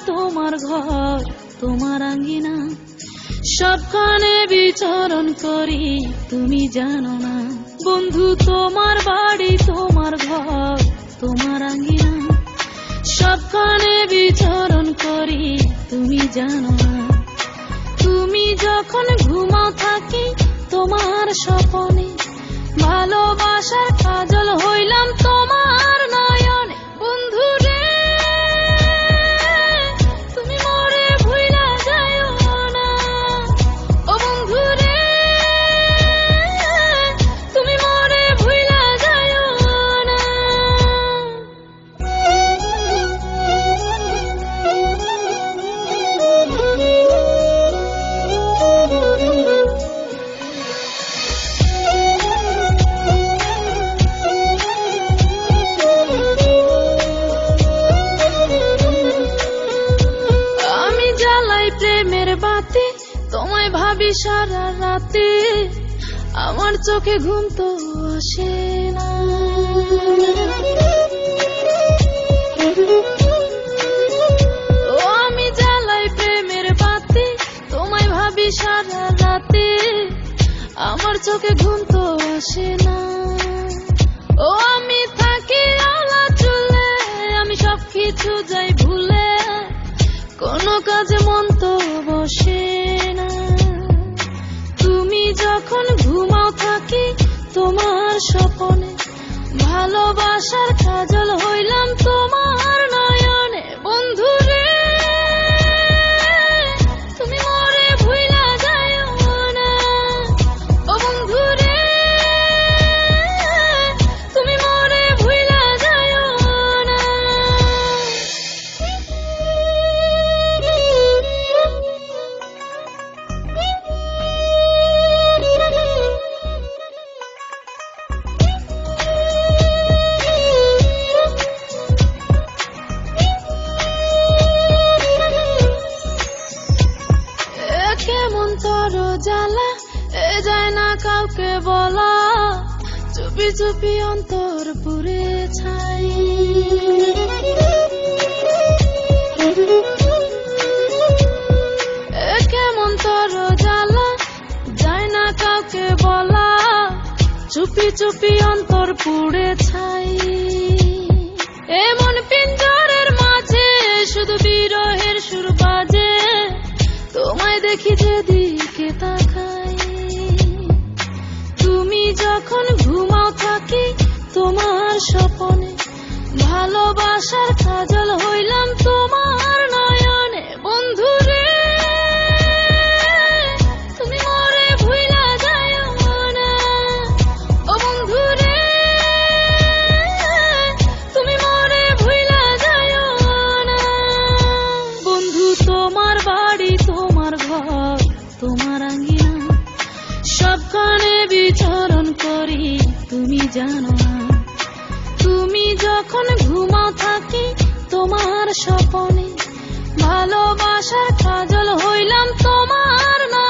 তোমার ঘর তোমার আঙ্গিনা, সবখানে বিচরণ করি তুমি জানো না। বন্ধু তোমার বাড়ি তোমার ঘর তোমার আঙ্গিনা, সবখানে বিচরণ করি তুমি জানো না। তুমি যখন ঘুমাও থাকি তোমার স্বপনে, ভালোবাসার কাজল হইলাম তোমার নয়নে। বন্ধু রে তুমি মরে ভুইলা যাইও না, ও বন্ধু রে তুমি মরে ভুইলা যাইও না। আমি জ্বালাই প্রেমের বাতি, তোমায় ভাবি সারা রাতে, আমার চোখে ঘুম তো আসে না। ও আমি জ্বালাই প্রেমের বাতি, তোমায় ভাবি সারা রাতে, আমার চোখে ঘুম তো আসে না। ও আমি থাকি আলা চুলে, আমি সবকিছু যাই ভুলে, কোনো কাজে মন তো বসে না। তুমি যখন ঘুমাও থাকি তোমার স্বপনে, ভালোবাসার কাজল হইলাম তোমার নয়নে। বন্ধু রে তুমি মরে ভুইলা যাইও না, ও বন্ধু রে তুমি মরে ভুইলা যাইও না। কেমন তোর জ্বালা এ যায় না কাউকে বলা, চুপি চুপি অন্তর পুরে ছাই। কেমন তোর জ্বালা যায় না কাউকে বলা, চুপি চুপি অন্তর পুড়ে ছাই। এমন পিঞ্জরের মাঝে শুধু বিরহের সুর বাজে, তোমায় দেখি যেদিকে তাকাই। তুমি যখন ঘুমাও থাকি তোমার স্বপনে, ভালোবাসার কাজল হইলাম তোমার নয়নে। বন্ধু রে তুমি মরে ভুইলা যাইও না, ও বন্ধু রে তুমি মরে ভুইলা যাইও না। বন্ধু তোমার বাড়ি তোমার ঘর তোমার আঙ্গিনা, সবখানে বিচরণ করি তুমি জানো না। তুমি যখন ঘুমাও থাকি তোমার স্বপনে, ভালোবাসার কাজল হইলাম তোমার না।